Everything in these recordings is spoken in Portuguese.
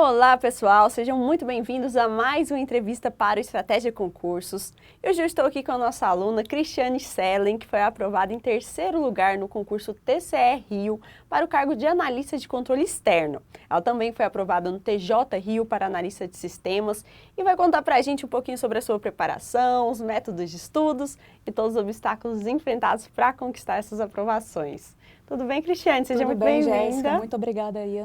Olá, pessoal! Sejam muito bem-vindos a mais uma entrevista para o Estratégia Concursos. Hoje eu estou aqui com a nossa aluna Cristiane Sellen, que foi aprovada em terceiro lugar no concurso TCE Rio para o cargo de analista de controle externo. Ela também foi aprovada no TJ Rio para analista de sistemas e vai contar para a gente um pouquinho sobre a sua preparação, os métodos de estudos e todos os obstáculos enfrentados para conquistar essas aprovações. Tudo bem, Cristiane? Seja muito bem-vinda. Jéssica, muito obrigada aí,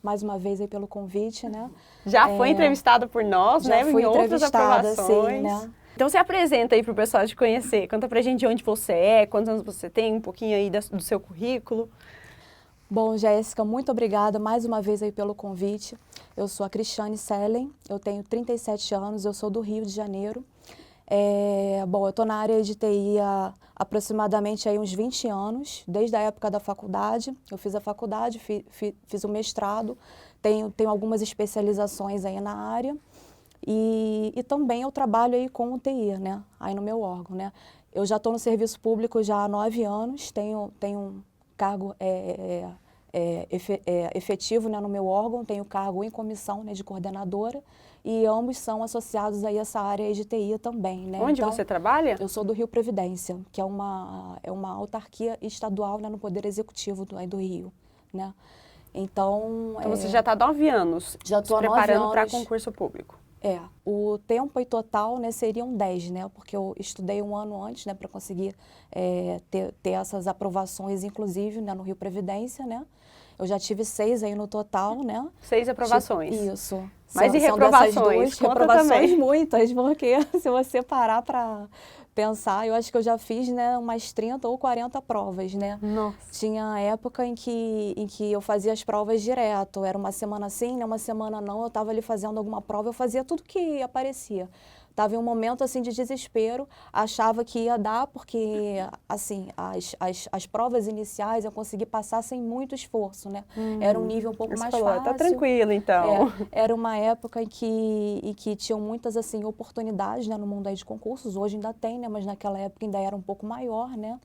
mais uma vez aí pelo convite, né? Já foi entrevistada por nós, já né? Fui em outras aprovações. Sim, né? Então se apresenta aí para o pessoal te conhecer. Conta pra gente de onde você é, quantos anos você tem, um pouquinho aí do seu currículo. Bom, Jéssica, muito obrigada mais uma vez aí pelo convite. Eu sou a Cristiane Sellen, eu tenho 37 anos, eu sou do Rio de Janeiro. Bom, eu estou na área de TI há aproximadamente aí uns 20 anos, desde a época da faculdade. Eu fiz a faculdade, fiz o mestrado, tenho algumas especializações aí na área e também eu trabalho aí com o TI, né, aí no meu órgão, né. Eu já estou no serviço público já há 9 anos, tenho um cargo efetivo, né, no meu órgão, tenho cargo em comissão, né, de coordenadora, e ambos são associados aí a essa área de TI também, né. Onde então, você trabalha? Eu sou do Rio Previdência, que é uma autarquia estadual, né, no Poder Executivo do Rio, né. Então você já está há 9 anos já se preparando para concurso público. O tempo aí total, né, seriam 10, né, porque eu estudei um ano antes, né, para conseguir ter essas aprovações, inclusive, né, no Rio Previdência, né. Eu já tive 6 aí no total, né. 6 aprovações. Isso. Mas e reprovações? Reprovações também. muitas, porque se você parar para pensar, eu acho que eu já fiz, né, umas 30 ou 40 provas, né. Nossa. Tinha época em que eu fazia as provas direto, era uma semana sim, né, uma semana não, eu estava ali fazendo alguma prova, eu fazia tudo que aparecia. Estava em um momento assim de desespero, achava que ia dar, porque assim, as provas iniciais eu consegui passar sem muito esforço, né? Era um nível um pouco mais fácil. Tá tranquilo, então. Era uma época em que tinham muitas assim oportunidades, né, no mundo aí de concursos, hoje ainda tem, né, mas naquela época ainda era um pouco maior, né?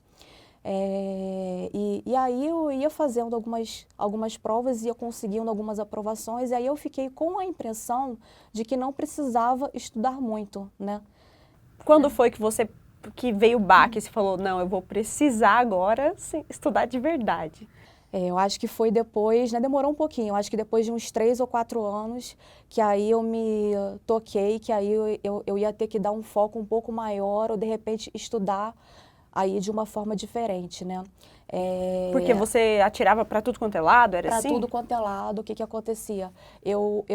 E aí eu ia fazendo algumas provas, ia conseguindo algumas aprovações, e aí eu fiquei com a impressão de que não precisava estudar muito, né? Quando foi que veio o baque, você falou, não, eu vou precisar agora estudar de verdade? Eu acho que foi depois, né, demorou um pouquinho, eu acho que depois de uns 3 ou 4 anos, que aí eu me toquei, que aí eu ia ter que dar um foco um pouco maior, ou de repente estudar aí de uma forma diferente, né? Porque você atirava para tudo quanto é lado, era assim? Para tudo quanto é lado, o que acontecia? Eu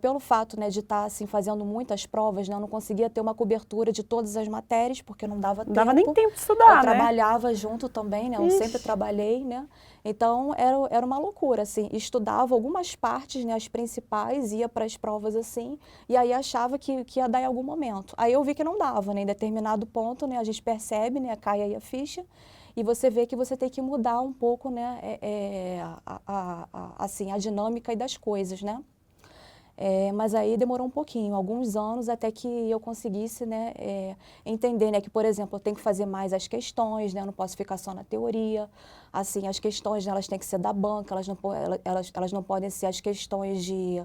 pelo fato, né, de estar assim fazendo muitas provas, né, eu não conseguia ter uma cobertura de todas as matérias, porque não dava tempo. Não dava nem tempo de estudar, né? Trabalhava junto também, né? Eu sempre trabalhei, né? Então era uma loucura, assim. Estudava algumas partes, né, as principais, ia para as provas assim, e aí achava que ia dar em algum momento. Aí eu vi que não dava, né? Em determinado ponto, né, a gente percebe, né, cai aí a ficha. E você vê que você tem que mudar um pouco, né, assim, a dinâmica das coisas, né? Mas aí demorou um pouquinho, alguns anos, até que eu conseguisse, né, entender, né, que, por exemplo, eu tenho que fazer mais as questões, né, eu não posso ficar só na teoria. Assim, as questões, né, elas têm que ser da banca, elas não podem ser as questões de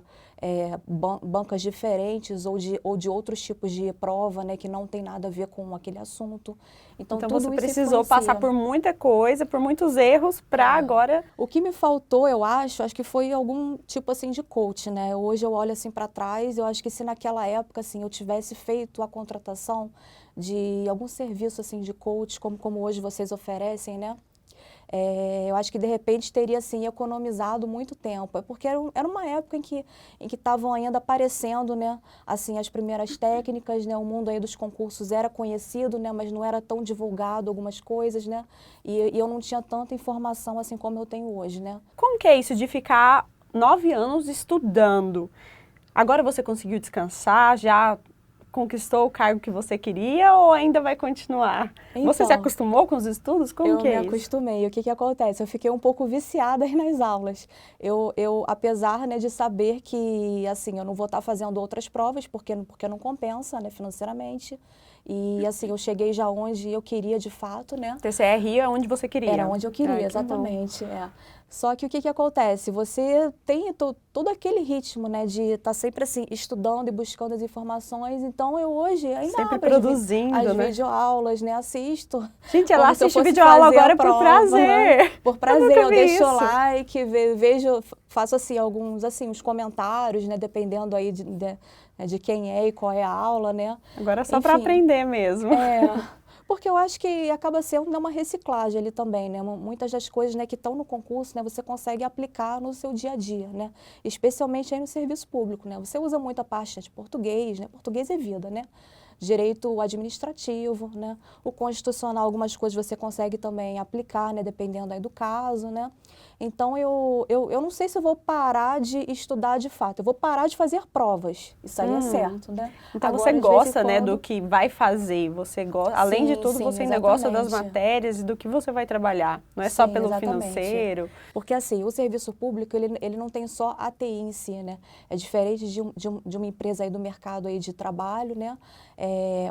bancas diferentes ou de outros tipos de prova, né, que não tem nada a ver com aquele assunto. Então tudo você isso precisou influencia. passar por muita coisa, por muitos erros, para agora... O que me faltou, eu acho que foi algum tipo assim de coach, né? Hoje eu olho assim para trás, eu acho que se naquela época assim eu tivesse feito a contratação de algum serviço assim de coach, como hoje vocês oferecem, né? Eu acho que de repente teria assim economizado muito tempo, porque era uma época em que estavam ainda aparecendo, né, assim as primeiras técnicas, né, o mundo aí dos concursos era conhecido, né, mas não era tão divulgado algumas coisas, né, e eu não tinha tanta informação assim como eu tenho hoje, né. Como que é isso de ficar 9 anos estudando? Agora você conseguiu descansar, já conquistou o cargo que você queria ou ainda vai continuar? Então, você se acostumou com os estudos? Como que é isso? Eu me acostumei. O que acontece? Eu fiquei um pouco viciada aí nas aulas. Apesar, né, de saber que, assim, eu não vou estar fazendo outras provas, porque não compensa, né, financeiramente. E, assim, eu cheguei já onde eu queria, de fato, né. TCE Rio é onde você queria? Era onde eu queria, exatamente. Só que o que acontece? Você tem todo aquele ritmo, né, de estar sempre assim, estudando e buscando as informações. Então, eu hoje ainda Sempre abro produzindo, as né? videoaulas, né, assisto. Gente, ela Como se eu assiste fosse videoaula fazer a agora por prova, prazer. por Eu prazer. nunca Eu vi deixo o isso. like, vejo, faço assim, alguns, assim, uns comentários, né, dependendo aí de quem é e qual é a aula, né. Agora é só para Enfim. aprender mesmo. Porque eu acho que acaba sendo, né, uma reciclagem ali também, né? Muitas das coisas, né, que estão no concurso, né, você consegue aplicar no seu dia a dia, né? Especialmente aí no serviço público, né? Você usa muito a parte de português, né? Português é vida, né? Direito administrativo, né? O constitucional, algumas coisas você consegue também aplicar, né? Dependendo aí do caso, né? Então, eu não sei se eu vou parar de estudar de fato. Eu vou parar de fazer provas. Isso aí é certo, né? Então você Agora, de vez em gosta, né, do quando... que vai fazer, você gosta, além de Sim, tudo, sim, você ainda gosta das exatamente. matérias e do que você vai trabalhar, não é só Sim, pelo exatamente. financeiro. Porque assim, o serviço público, ele não tem só a TI em si, né? É diferente de uma empresa aí do mercado aí de trabalho, né?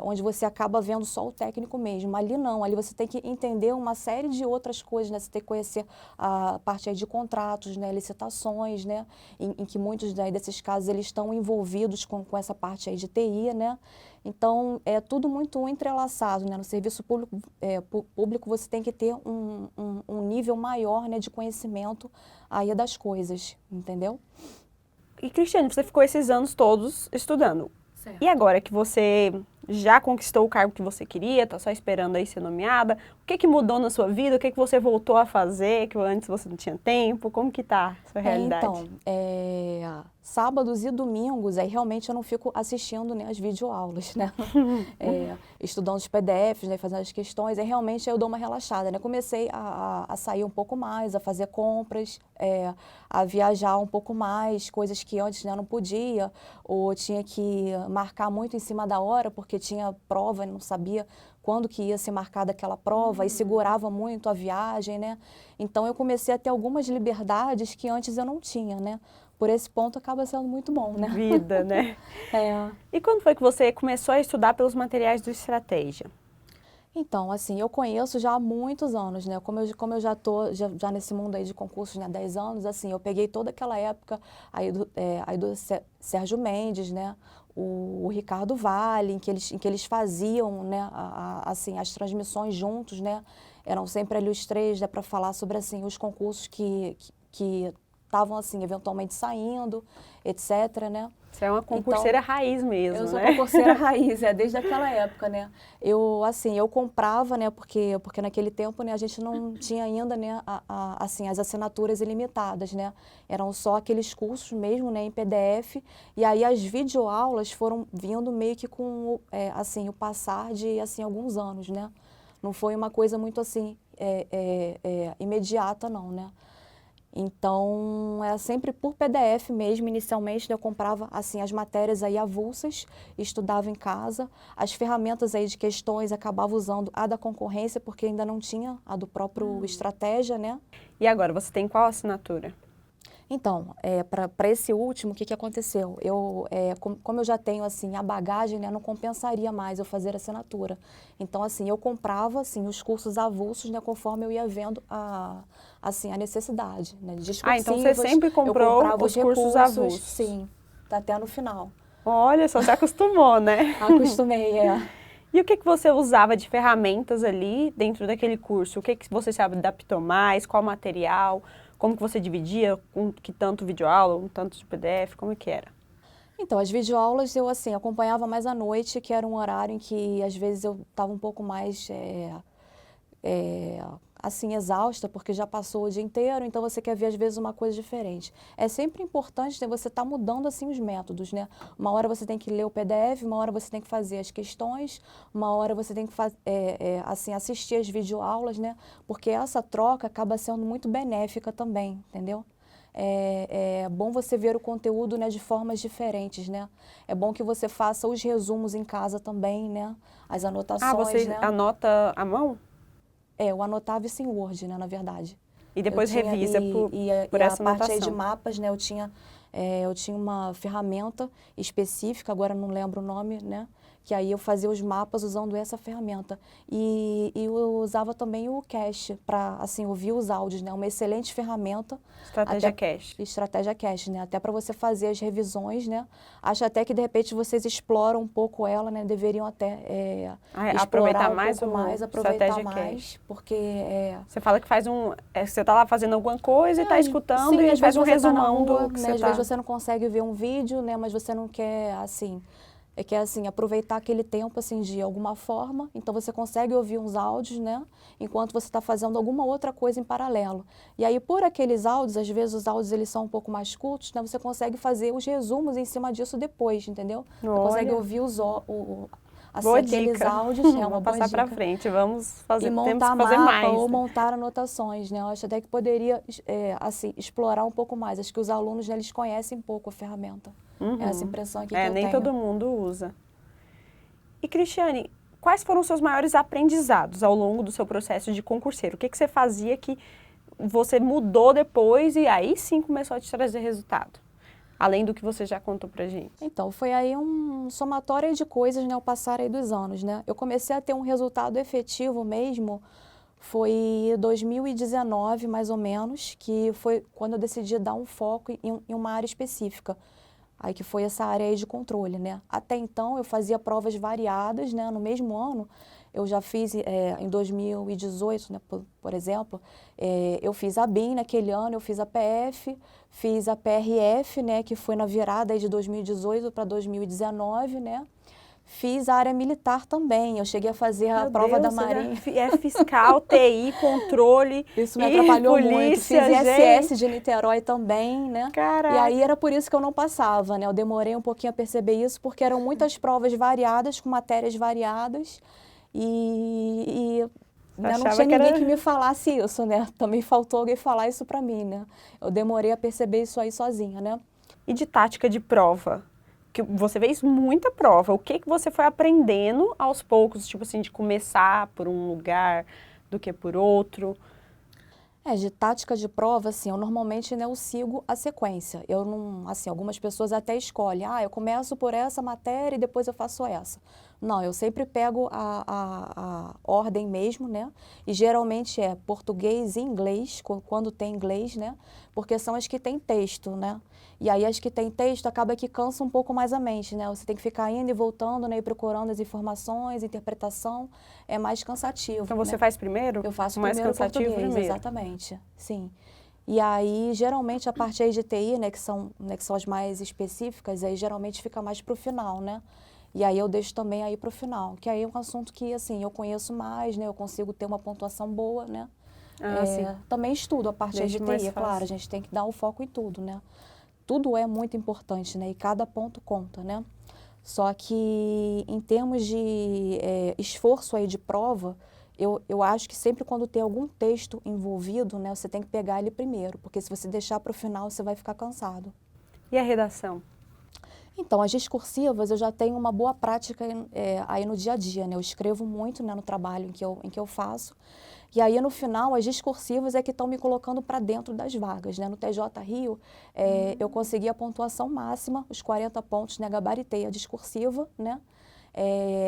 Onde você acaba vendo só o técnico mesmo. Ali não, ali você tem que entender uma série de outras coisas, né? Você tem que conhecer a parte aí de contratos, né? Licitações, né? Em que muitos daí desses casos, eles estão envolvidos com essa parte aí de TI, né? Então, é tudo muito entrelaçado, né? No serviço público você tem que ter um nível maior, né, de conhecimento aí das coisas, entendeu? E Cristiane, você ficou esses anos todos estudando. Certo. E agora que você já conquistou o cargo que você queria, tá só esperando aí ser nomeada, o que mudou na sua vida? O que você voltou a fazer que antes você não tinha tempo? Como que tá a sua realidade? Sábados e domingos, aí realmente eu não fico assistindo, né, as videoaulas, né? Estudando os PDFs, né, fazendo as questões, aí realmente eu dou uma relaxada, né? Comecei a sair um pouco mais, a fazer compras, a viajar um pouco mais, coisas que antes, né, eu não podia, ou tinha que marcar muito em cima da hora, porque tinha prova, não sabia quando que ia ser marcada aquela prova, e segurava muito a viagem, né? Então eu comecei a ter algumas liberdades que antes eu não tinha, né? Por esse ponto acaba sendo muito bom, né? Vida, né? É. E quando foi que você começou a estudar pelos materiais do Estratégia? Então, assim, eu conheço já há muitos anos, né? Como eu já tô já nesse mundo aí de concursos, né, há 10 anos, assim, eu peguei toda aquela época aí do Sérgio Mendes, né? O Ricardo Vale, em que eles faziam, né, assim, as transmissões juntos, né? Eram sempre ali os três, né, para falar sobre, assim, os concursos que estavam, assim, eventualmente saindo, etc., né? Você é uma concurseira Então, raiz mesmo, eu sou né? concurseira raiz, desde aquela época, né? Eu comprava, né, porque naquele tempo, né, a gente não tinha ainda, né, assim, as assinaturas ilimitadas, né? Eram só aqueles cursos mesmo, né, em PDF, e aí as videoaulas foram vindo meio que com, assim, o passar de, assim, alguns anos, né? Não foi uma coisa muito, assim, imediata, não, né? Então, era sempre por PDF mesmo, inicialmente, né, eu comprava, assim, as matérias aí avulsas, estudava em casa, as ferramentas aí de questões, acabava usando a da concorrência, porque ainda não tinha a do próprio Estratégia, né? E agora, você tem qual assinatura? Então, para esse último, o que aconteceu? Como eu já tenho, assim, a bagagem, né, não compensaria mais eu fazer assinatura. Então, assim, eu comprava, assim, os cursos avulsos, né, conforme eu ia vendo assim, a necessidade, né, discursivas. Então você sempre Eu comprou comprava os os cursos recursos, avulsos? sim, até no final. Olha, só se acostumou, né? Acostumei, E o que você usava de ferramentas ali dentro daquele curso? O que você se adaptou mais? Qual material? Como que você dividia? Com que tanto videoaula, com tanto de PDF? Como que era? Então, as videoaulas eu, assim, acompanhava mais à noite, que era um horário em que, às vezes, eu estava um pouco mais, assim, exausta, porque já passou o dia inteiro, então você quer ver, às vezes, uma coisa diferente. É sempre importante, né, você estar mudando, assim, os métodos, né? Uma hora você tem que ler o PDF, uma hora você tem que fazer as questões, uma hora você tem que, assim, assistir as videoaulas, né? Porque essa troca acaba sendo muito benéfica também, entendeu? É bom você ver o conteúdo, né, de formas diferentes, né? É bom que você faça os resumos em casa também, né? As anotações, Você né? anota à mão? Eu anotava isso em Word, né, na verdade. E Eu depois tinha, revisa por e a essa parte aí de anotação? mapas, né, eu tinha eu tinha uma ferramenta específica, agora não lembro o nome, né? Que aí eu fazia os mapas usando essa ferramenta. E eu usava também o Cache para, assim, ouvir os áudios, né? Uma excelente ferramenta. Estratégia Cache. Estratégia Cache, né? Até para você fazer as revisões, né? Acho até que, de repente, vocês exploram um pouco ela, né? Deveriam até aproveitar um mais pouco mais, aproveitar mais, porque... Você fala que faz você está lá fazendo alguma coisa e está escutando sim, e faz um resumão tá rua, do que né? Às vezes você não consegue ver um vídeo, né? Mas você não quer, assim... quer, assim, aproveitar aquele tempo, assim, de alguma forma. Então, você consegue ouvir uns áudios, né? Enquanto você está fazendo alguma outra coisa em paralelo. E aí, por aqueles áudios, às vezes os áudios eles são um pouco mais curtos, né? Você consegue fazer os resumos em cima disso depois, entendeu? Você consegue ouvir assim, aqueles áudios. Vamos passar para frente, vamos fazer, e montar temos que fazer mapa mais. Ou montar anotações, né? Eu acho até que poderia, assim, explorar um pouco mais. Acho que os alunos, né, eles conhecem pouco a ferramenta. É essa impressão aqui que eu tenho. Nem todo mundo usa. E, Cristiane, quais foram os seus maiores aprendizados ao longo do seu processo de concurseiro? O que você fazia que você mudou depois e aí sim começou a te trazer resultado? Além do que você já contou pra gente. Então, foi aí um somatório de coisas, né, ao passar aí dos anos, né? Eu comecei a ter um resultado efetivo mesmo, foi 2019, mais ou menos, que foi quando eu decidi dar um foco em uma área específica. Aí que foi essa área aí de controle, né? Até então eu fazia provas variadas, né? No mesmo ano eu já fiz, em 2018, né, por exemplo, eu fiz a BIM naquele ano, eu fiz a PF, fiz a PRF, né, que foi na virada aí de 2018 para 2019, né? Fiz a área militar também, eu cheguei a fazer a prova da Marinha. Fiscal, TI, controle. Isso me atrapalhou polícia, muito. Fiz ISS de Niterói também, né? Caraca. E aí era por isso que eu não passava, né? Eu demorei um pouquinho a perceber isso, porque eram muitas provas variadas, com matérias variadas, e né, não tinha ninguém que me falasse isso, né? Também faltou alguém falar isso pra mim, né? Eu demorei a perceber isso aí sozinha, né? E de tática de prova? Que você fez muita prova, o que você foi aprendendo aos poucos, tipo assim, de começar por um lugar do que por outro? De tática de prova, assim, eu normalmente, né, eu sigo a sequência. Eu não, assim, algumas pessoas até escolhem, eu começo por essa matéria e depois eu faço essa. Não, eu sempre pego a ordem mesmo, né? E geralmente é português e inglês, quando tem inglês, né? Porque são as que tem texto, né? E aí as que tem texto acaba que cansa um pouco mais a mente, né? Você tem que ficar indo e voltando, né? E procurando as informações, interpretação, é mais cansativo. Então você faz primeiro? Eu faço mais primeiro cansativo português, primeiro. Exatamente, sim. E aí, geralmente, a parte aí de TI, né, que são as mais específicas, aí geralmente fica mais pro final, né? E aí eu deixo também aí pro final, que aí é um assunto que, assim, eu conheço mais, né? Eu consigo ter uma pontuação boa, né? Sim. Também estudo a parte aí de TI, é claro, a gente tem que dar o foco em tudo, né? Tudo é muito importante, né? E cada ponto conta, né? Só que em termos de esforço aí de prova, eu acho que sempre quando tem algum texto envolvido, né, você tem que pegar ele primeiro, porque se você deixar para o final, você vai ficar cansado. E a redação? Então, as discursivas, eu já tenho uma boa prática aí no dia a dia, né? Eu escrevo muito, né, no trabalho em que eu faço. E aí, no final, as discursivas é que estão me colocando para dentro das vagas, né? No TJ Rio, eu consegui a pontuação máxima, os 40 pontos, né? Gabaritei a discursiva, né?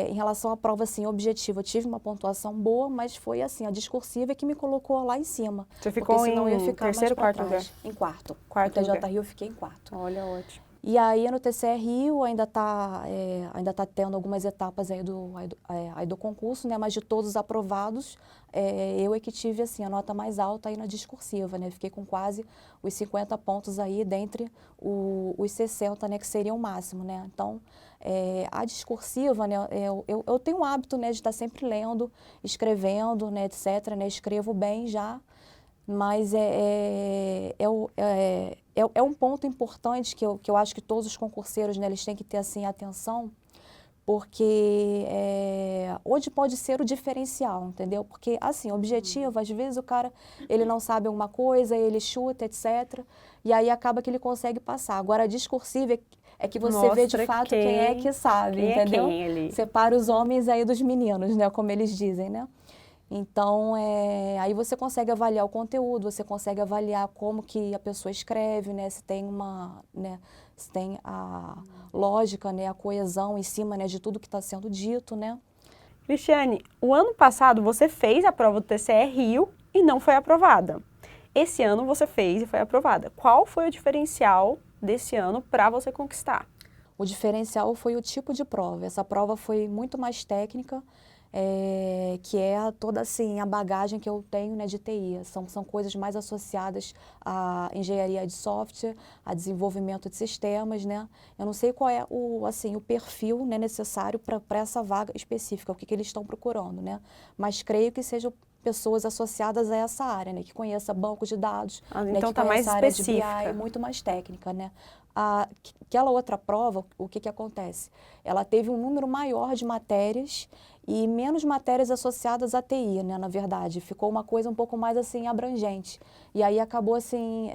Em relação à prova, assim, objetiva, eu tive uma pontuação boa, mas foi, assim, a discursiva que me colocou lá em cima. Você ficou senão em eu ia ficar terceiro, mais quarto trás. lugar? Em quarto. Quarto no TJ lugar. Rio, eu fiquei em quarto. Olha, ótimo. E aí, no TCE Rio, ainda tá tendo algumas etapas aí do concurso, né? Mas de todos os aprovados, eu é que tive, assim, a nota mais alta aí na discursiva, né? Fiquei com quase os 50 pontos aí, dentre os 60, né? Que seria o máximo, né? Então, a discursiva, né? Eu tenho o hábito, né? De estar sempre lendo, escrevendo, né? Etc., né? Escrevo bem já. Mas é um ponto importante que eu acho que todos os concurseiros, né, eles têm que ter, assim, atenção, porque onde pode ser o diferencial, entendeu? Porque, assim, objetivo, às vezes o cara, ele não sabe alguma coisa, ele chuta, etc., e aí acaba que ele consegue passar. Agora, a discursiva é que você vê de fato quem é que sabe, entendeu? Quem ali? Separa os homens aí dos meninos, né, como eles dizem, né? Então, aí você consegue avaliar o conteúdo, você consegue avaliar como que a pessoa escreve, né? Se tem se tem a lógica, né? A coesão em cima, né? De tudo que está sendo dito, né? Cristiane, o ano passado você fez a prova do TCE Rio e não foi aprovada. Esse ano você fez e foi aprovada. Qual foi o diferencial desse ano para você conquistar? O diferencial foi o tipo de prova. Essa prova foi muito mais técnica, que é toda assim, a bagagem que eu tenho, né, de TI. São coisas mais associadas à engenharia de software, a desenvolvimento de sistemas, né? Eu não sei qual é o perfil, né, necessário para essa vaga específica, o que eles estão procurando, né? Mas creio que sejam pessoas associadas a essa área, né, que conheça bancos de dados, né, então que tá mais conheça a área de específica. BI, muito mais técnica, né? Aquela outra prova, o que acontece? Ela teve um número maior de matérias e menos matérias associadas à TI, né, na verdade. Ficou uma coisa um pouco mais assim abrangente. E aí acabou assim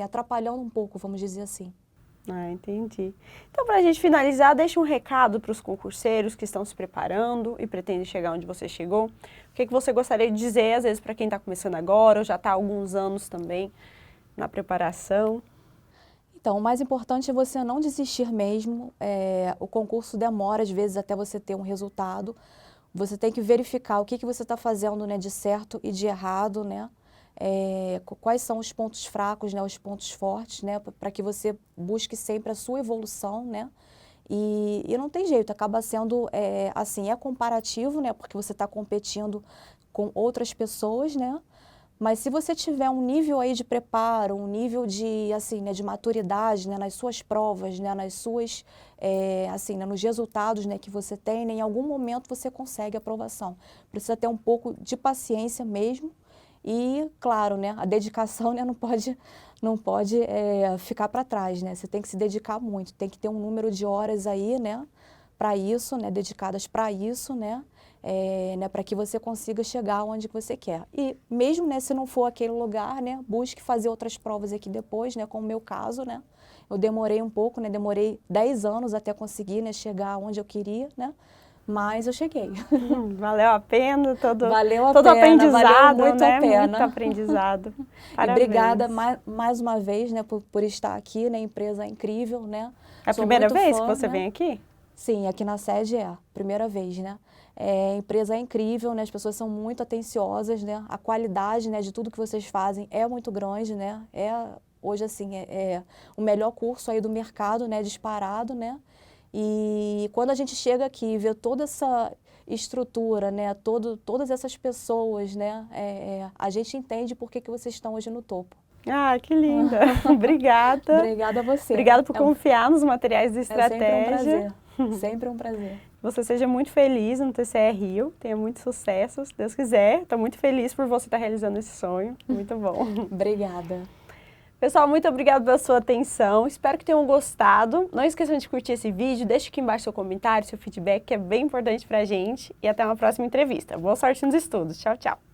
atrapalhando um pouco, vamos dizer assim. Ah, entendi. Então, para a gente finalizar, deixa um recado para os concurseiros que estão se preparando e pretendem chegar onde você chegou. O que você gostaria de dizer, às vezes, para quem está começando agora ou já está há alguns anos também na preparação? Então, o mais importante é você não desistir mesmo. O concurso demora, às vezes, até você ter um resultado. Você tem que verificar o que você está fazendo, né, de certo e de errado, né? Quais são os pontos fracos, né, os pontos fortes, né, para que você busque sempre a sua evolução, né? E não tem jeito, acaba sendo, é comparativo, né, porque você está competindo com outras pessoas, né? Mas se você tiver um nível aí de preparo, um nível de, né, de maturidade, né, nas suas provas, né, nas suas, né, nos resultados, né, que você tem, né, em algum momento você consegue aprovação. Precisa ter um pouco de paciência mesmo e, claro, né, a dedicação, né, não pode ficar para trás, né? Você tem que se dedicar muito, tem que ter um número de horas aí, né, para isso, né, dedicadas para isso, né? Para que você consiga chegar onde você quer. E mesmo, né, se não for aquele lugar, né, busque fazer outras provas aqui depois, né, como o meu caso, né. Eu demorei um pouco, né, demorei 10 anos até conseguir, né, chegar onde eu queria, né, mas eu cheguei. Valeu a pena todo pena, aprendizado, valeu muito né? a pena. Muito aprendizado. E obrigada mais uma vez, né, por estar aqui, né, empresa incrível, né. É a primeira vez que você vem aqui? Sim, aqui na sede primeira vez, né. A empresa é incrível, né? As pessoas são muito atenciosas, né? A qualidade, né, de tudo que vocês fazem é muito grande, né? Hoje, assim, o melhor curso aí do mercado, né? Disparado, né? E quando a gente chega aqui e vê toda essa estrutura, né? Todas essas pessoas, né? A gente entende por que vocês estão hoje no topo. Ah, que linda! Obrigada. Obrigada a você. Obrigada por confiar nos materiais de estratégia. É sempre um prazer. Sempre um prazer. Você seja muito feliz no TCE Rio, tenha muito sucesso, se Deus quiser. Estou muito feliz por você estar realizando esse sonho. Muito bom. Obrigada. Pessoal, muito obrigada pela sua atenção. Espero que tenham gostado. Não esqueçam de curtir esse vídeo, deixe aqui embaixo seu comentário, seu feedback, que é bem importante pra gente. E até uma próxima entrevista. Boa sorte nos estudos. Tchau, tchau.